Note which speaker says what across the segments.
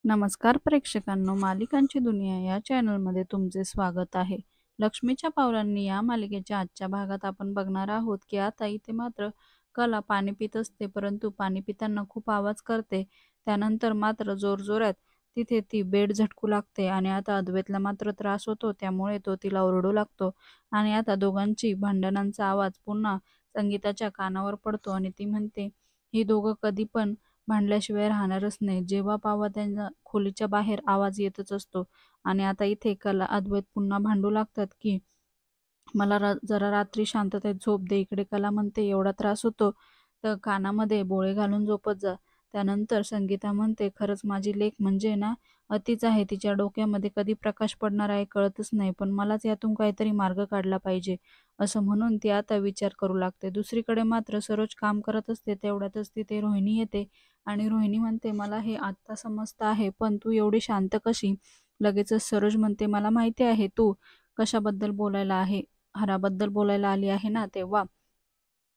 Speaker 1: नमस्कार प्रेक्षकांनो, मालिकांची दुनिया या चॅनलमध्ये तुमचे स्वागत आहे. लक्ष्मीच्या पावलांनी या मालिकेच्या आजच्या भागात आपण बघणार आहोत की आता इथे मात्र कला पाणी पित असते, परंतु पाणी पिताना खूप आवाज करते. त्यानंतर मात्र जोरजोरात तिथे ती बेड झटकू लागते आणि आता अद्वैतला मात्र त्रास होतो, त्यामुळे तो तिला ओरडू लागतो. आणि आता दोघांची भांडणांचा आवाज पुन्हा संगीताच्या कानावर पडतो आणि ती म्हणते, ही दोघं कधी पण भांडल्याशिवाय राहणारच नाही. जेव्हा पाहावा त्यांना खोलीच्या बाहेर आवाज येतच असतो. आणि आता इथे कला अद्वैत पुन्हा भांडू लागतात की मला जरा रात्री शांततेत झोप दे. इकडे कला म्हणते, एवढा त्रास होतो तर कानामध्ये बोळे घालून झोपत जा. त्यानंतर संगीता म्हणते, खरंच माझी लेक म्हणजे ना अतिच आहे. तिच्या डोक्यामध्ये कधी प्रकाश पडणार आहे कळतच नाही, पण मलाच यातून काहीतरी मार्ग काढला पाहिजे असं म्हणून ती आता विचार करू लागते. दुसरीकडे मात्र सरोज काम करत असते. तेवढ्यातच तिथे रोहिणी येते आणि रोहिणी म्हणते, मला हे आत्ता समजतं आहे, पण तू एवढी शांत कशी? लगेचच सरोज म्हणते, मला माहिती आहे तू कशाबद्दल बोलायला आहे, हराबद्दल बोलायला आली आहे ना. तेव्हा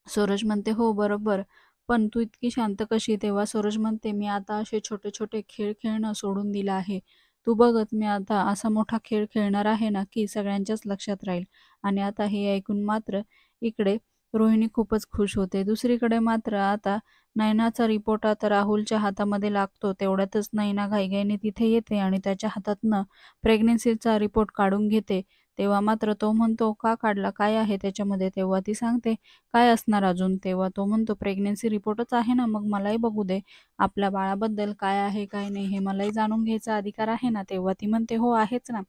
Speaker 1: सरोज म्हणते, हो बरोबर, पण तू इतकी शांत कशी? तेव्हा सरोज म्हणते, मी आता असे छोटे छोटे खेळ खेळणं सोडून दिलं आहे. तू बघत मी आता असा मोठा खेळ खेळणार आहे ना की सगळ्यांच्याच लक्षात राहील. आणि आता हे ऐकून मात्र इकडे रोहिणी खूपच खुश होते. दुसरीकडे मात्र आता नयनाचा रिपोर्ट आता राहुलच्या हातामध्ये लागतो. तेवढ्यातच नयना घाईघाईने तिथे येते आणि त्याच्या हातातनं प्रेग्नन्सीचा रिपोर्ट काढून घेते. तेव्हा मात्र तो म्हणतो, का काढला, काय आहे त्याच्यामध्ये? तेव्हा ती सांगते, काय असणार अजून? तेव्हा तो म्हणतो, प्रेग्नन्सी रिपोर्टच आहे ना, मग मलाही बघू दे. आपल्या बाळाबद्दल काय आहे काय नाही हे मलाही जाणून घ्यायचा अधिकार आहे ना. तेव्हा ती म्हणते, हो आहेच ना,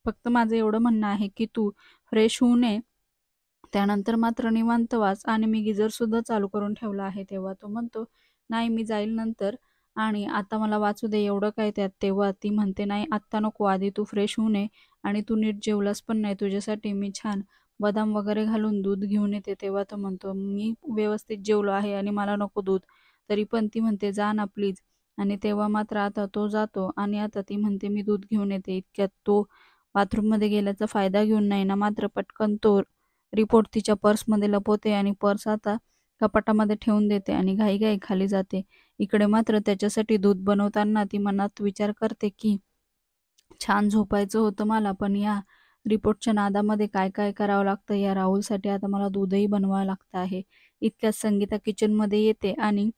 Speaker 1: फक्त माझं एवढं म्हणणं आहे की तू फ्रेश होऊ नये, त्यानंतर मात्र निवांत वाच. आणि मी गिझर सुद्धा चालू करून ठेवला आहे. तेव्हा तो म्हणतो, नाही मी जाईल नंतर, आणि आता मला वाचू दे, एवढं काय त्यात? तेव्हा ती म्हणते, नाही आत्ता नको, आधी तू फ्रेश होऊ नये. आणि तू नीट जेवलास पण नाही, तुझ्यासाठी मी छान बदाम वगैरे घालून दूध घेऊन येते. तेव्हा तो म्हणतो, मी व्यवस्थित जेवलो आहे आणि मला नको दूध. तरी पण ती म्हणते, जा ना प्लीज. आणि तेव्हा मात्र आता तो जातो आणि आता ती म्हणते, मी दूध घेऊन येते. इतक्यात तो बाथरूममध्ये गेल्याचा फायदा घेऊन नाही ना मात्र पटकन तो रिपोर्ट तिच्या पर्समध्ये लपवते आणि पर्स आता कपाटामध्ये ठेवून देते आणि घाईघाई खाली जाते. इकडे मात्र त्याच्यासाठी दूध बनवताना ती मनात विचार करते की छान झोपायचं होतं मला, पण या रिपोर्टच्या नादामध्ये काय काय करावं लागतं. या राहुलसाठी आता मला दूधही बनवावं लागतं आहे. इतक्यात संगीता किचनमध्ये येते आणि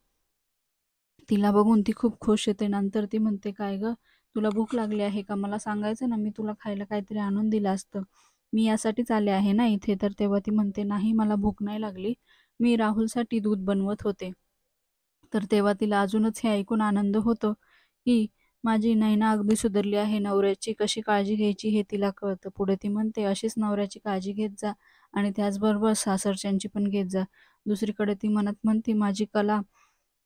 Speaker 1: तिला बघून ती खूप खुश येते. नंतर ती म्हणते, काय ग, तुला भूक लागली आहे का? मला सांगायचं ना, मी तुला खायला काहीतरी आणून दिलं असतं. मी यासाठीच आले आहे ना इथे. तर तेव्हा ती म्हणते, नाही मला भूक नाही लागली, मी राहुलसाठी दूध बनवत होते. तर तेव्हा तिला अजूनच हे ऐकून आनंद होतो की माझी नैना अगदी सुधारली आहे. नवऱ्याची कशी काळजी घ्यायची हे तिला कळतं. पुढे ती म्हणते, अशीच नवऱ्याची काळजी घेत जा आणि त्याचबरोबर सासरच्यांची पण घेत जा. दुसरीकडे ती मनात म्हणते, माझी कला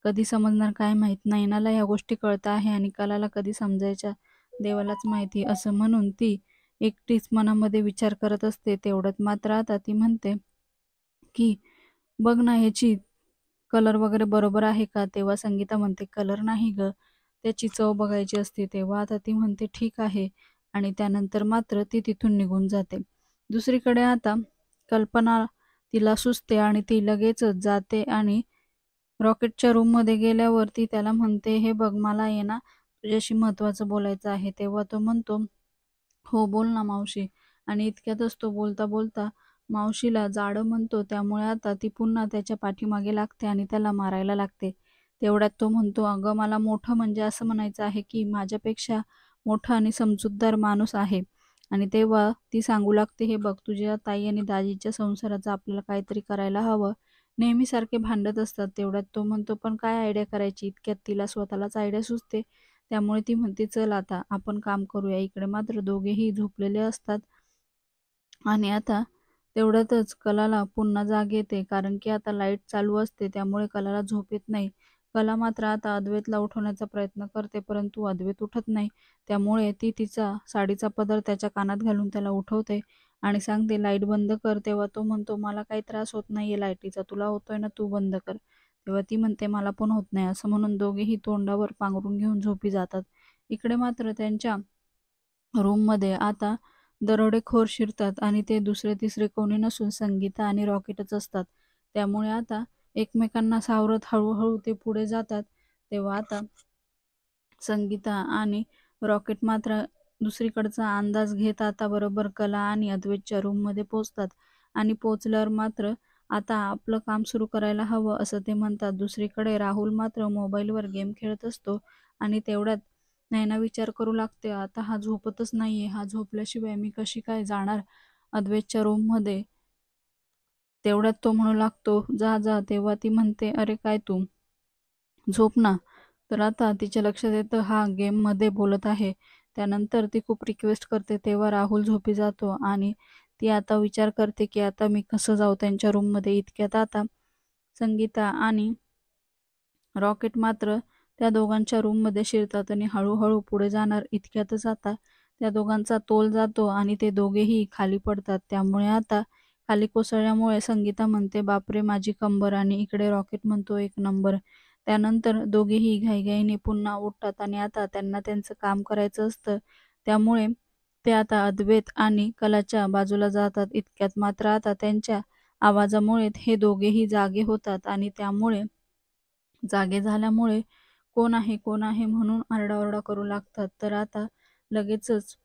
Speaker 1: कधी समजणार काय माहीत. नैनाला ह्या गोष्टी कळत आहे आणि कलाला कधी समजायच्या देवालाच माहिती. असं म्हणून ती एकटीच मनामध्ये विचार करत असते. तेवढ्यात मात्र आता ती म्हणते की बघ ना, ह्याची कलर वगैरे बरोबर आहे का? तेव्हा संगीता म्हणते, कलर नाही ग, त्याची चव बघायची असते. तेव्हा आता ती म्हणते, ठीक आहे. आणि त्यानंतर मात्र ती तिथून निघून जाते. दुसरीकडे आता कल्पना तिला सुचते आणि ती लगेचच जाते आणि रॉकेटच्या रूममध्ये गेल्यावर ती त्याला म्हणते, हे बघ, मला आहे ना तुझ्याशी महत्त्वाचं बोलायचं आहे. तेव्हा तो म्हणतो, हो बोल ना मावशी. आणि इतक्यातच तो बोलता बोलता मावशीला जाडं म्हणतो. त्यामुळे आता ती पुन्हा त्याच्या पाठीमागे लागते आणि त्याला मारायला लागते. तेवढ्यात तो म्हणतो, अगं मला मोठं म्हणजे असं म्हणायचं आहे की माझ्यापेक्षा मोठा आणि समजूतदार माणूस आहे. आणि तेव्हा ती सांगू लागते, हे बघ, तुझ्या ताई आणि दाजीच्या संसाराचं आपल्याला काहीतरी करायला हवं. नेहमीसारखे भांडत असतात. तेवढ्यात तो म्हणतो, पण काय आयडिया करायची? इतक्यात तिला स्वतःलाच आयडिया सुचते. त्यामुळे ती म्हणते, चल आता आपण काम करूया. इकडे मात्र दोघेही झोपलेले असतात. आणि आता तेवढ्यातच कलाला पुन्हा जाग येते, कारण की आता लाईट चालू असते. त्यामुळे कलाला झोप येत नाही. कला मात्र आता अद्वैतला उठवण्याचा प्रयत्न करते, परंतु अद्वैत उठत नाही. त्यामुळे ती तिचा साडीचा पदर त्याच्या कानात घालून त्याला उठवते आणि सांगते, लाईट बंद कर. तेव्हा तो म्हणतो, मला काही त्रास होत नाहीये लाईटीचा, तुला होतोय ना, तू बंद कर. तेव्हा ती म्हणते, मला पण होत नाही. असं म्हणून दोघेही तोंडावर पांघरून घेऊन झोपी जातात. इकडे मात्र त्यांच्या रूममध्ये आता दरोडेखोर शिरतात आणि ते दुसरे तिसरे कोणी नसून संगीता आणि रॉकेटच असतात. त्यामुळे आता एकमेकांना सावरत हळूहळू ते पुढे जातात. तेव्हा आता संगीता आणि रॉकेट मात्र दुसरीकडचा अंदाज घेत आता बरोबर कला आणि अद्वैतच्या रूममध्ये पोहोचतात आणि पोहोचल्यावर मात्र आता आपलं काम सुरू करायला हवं असं ते म्हणतात. दुसरीकडे राहुल मात्र मोबाईलवर गेम खेळत असतो आणि तेवढ्यात नैना विचार करू लागते, आता हा झोपतच नाहीये, हा झोपल्याशिवाय मी कशी काय जाणार अद्वैतच्या रूममध्ये. तेवढ्यात तो म्हणू लागतो, जा जा. तेव्हा ती म्हणते, अरे काय तू झोप ना. तर आता तिच्या लक्षात येतं हा गेममध्ये बोलत आहे. त्यानंतर ती खूप रिक्वेस्ट करते. तेव्हा राहुल झोपी जातो आणि ती आता विचार करते, की आता मी कसं जाऊ त्यांच्या रूममध्ये. इतक्यात आता संगीता आणि रॉकेट मात्र त्या दोघांच्या रूममध्ये शिरतात आणि हळूहळू पुढे जाणार इतक्यातच आता त्या दोघांचा तोल जातो आणि ते दोघेही खाली पडतात. त्यामुळे आता खाली कोसळल्यामुळे संगीता म्हणते, बापरे माझी कंबर, आणि इकडे रॉकेट म्हणतो, एक नंबर. त्यानंतर दोघेही घाईघाईने पुन्हा उठतात आणि आता त्यांना त्यांचं काम करायचं असतं. त्यामुळे ते आता अद्वैत आणि कलाच्या बाजूला जातात. इतक्यात मात्र आता त्यांच्या आवाजामुळे हे दोघेही जागे होतात आणि त्यामुळे जागे झाल्यामुळे कोण आहे, कोण आहे म्हणून आरडाओरडा करू लागतात. तर आता लगेचच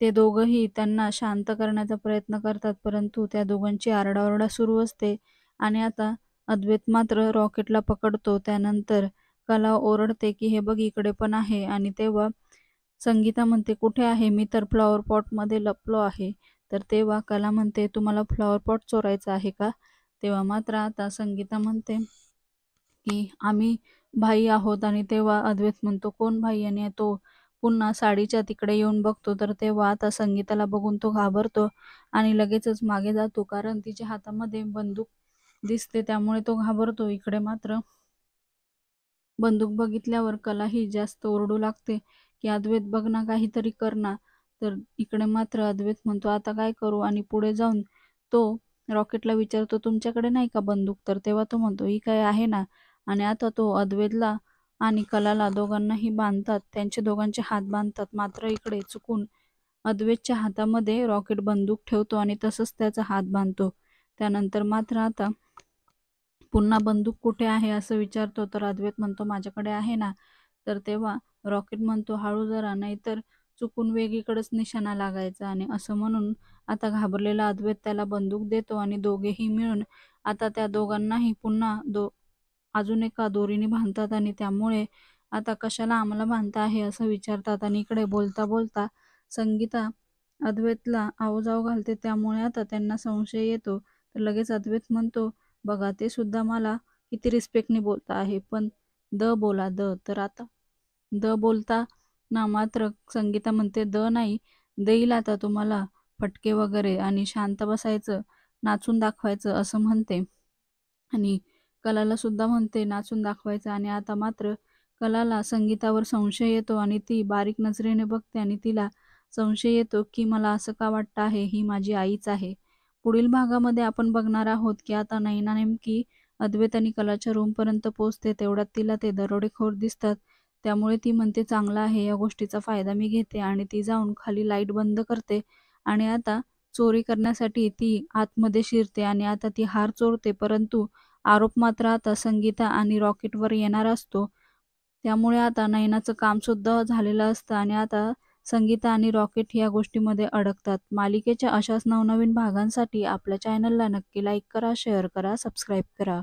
Speaker 1: ते दोघंही त्यांना शांत करण्याचा प्रयत्न करतात, परंतु त्या दोघांची आरडाओरडा सुरू असते आणि आता अद्वैत मात्र रॉकेटला पकडतो. त्यानंतर कला ओरडते, की "हे बघ इकडे पण आहे." आणि तेव्हा संगीता म्हणते, "कुठे आहे? मी तर फ्लॉवर पॉटमध्ये लपलो आहे." तर तेव्हा कला म्हणते, "तुम्हाला फ्लॉवर पॉट चोरायचा आहे का?" तेव्हा मात्र आता संगीता म्हणते, की आम्ही भाई आहोत. आणि तेव्हा अद्वैत म्हणतो, "कोण भाई?" आणि तो पुन्हा साडीच्या तिकडे येऊन बघतो. तर तेव्हा आता संगीताला बघून तो घाबरतो आणि लगेचच मागे जातो, कारण तिच्या हातामध्ये बंदूक दिसते. त्यामुळे तो घाबरतो. इकडे मात्र बंदूक बघितल्यावर कलाही जास्त ओरडू लागते, की "अद्वैत बघ ना, काहीतरी कर ना." तर इकडे मात्र अद्वैत म्हणतो, "आता काय करू?" आणि पुढे जाऊन तो रॉकेटला विचारतो, "तुमच्याकडे नाही का बंदूक?" तर तेव्हा तो म्हणतो, "ही काय आहे ना." आणि आता तो अद्वैतला आणि कलाला दोघांनाही बांधतात. त्यांचे दोघांचे हात बांधतात. मात्र इकडे चुकून अद्वैतच्या हातामध्ये रॉकेट बंदूक ठेवतो आणि तसंच त्याचा हात बांधतो. त्यानंतर मात्र आता पुन्हा बंदूक कुठे आहे असं विचारतो. तर अद्वैत म्हणतो, माझ्याकडे आहे ना. तर तेव्हा रॉकेट म्हणतो, हळू जरा, नाहीतर चुकून वेगळीकडेच निशाणा लागायचा. आणि असं म्हणून आता घाबरलेला अद्वैत त्याला बंदूक देतो आणि दोघेही मिळून आता त्या दोघांनाही पुन्हा अजून एका दोरीने बांधतात आणि त्यामुळे आता कशाला आम्हाला बांधता आहे असं विचारतात. आणि इकडे बोलता बोलता संगीता अद्वैतला आवाजाव घालते. त्यामुळे आता त्यांना संशय येतो. तर लगेच अद्वैत म्हणतो, बघा ते सुद्धा मला किती रिस्पेक्टने बोलता आहे, पण द बोला, द. तर आता द बोलताना मात्र संगीता म्हणते, द नाही, देईल आता तुम्हाला फटके वगैरे, आणि शांत बसायचं, नाचून दाखवायचं असं म्हणते. आणि कलाला सुद्धा म्हणते नाचून दाखवायचं. आणि आता मात्र कलाला संगीतावर संशय येतो आणि ती बारीक नजरेने बघते आणि तिला संशय येतो, की मला असं का वाटतं आहे, ही माझी आईच आहे. पुढील भागामध्ये आपण बघणार आहोत, की आता नैना नेमकी अद्वैत आणि कलाच्या रूमपर्यंत पोहोचते. तेवढ्यात तिला ते दरोडेखोर दिसतात. त्यामुळे ती म्हणते, चांगला आहे, या गोष्टीचा फायदा मी घेते. आणि ती जाऊन खाली लाईट बंद करते आणि आता चोरी करण्यासाठी ती आतमध्ये शिरते आणि आता ती हार चोरते. परंतु आरोप मात्र आता संगीता आणि रॉकेटवर येणार असतो. त्यामुळे आता नयनाचं कामसुद्धा झालेलं असतं आणि आता संगीता आणि रॉकेट या गोष्टीमध्ये अडकतात. मालिकेच्या अशाच नवनवीन भागांसाठी आपल्या चॅनलला नक्की लाईक करा, शेअर करा, सबस्क्राईब करा.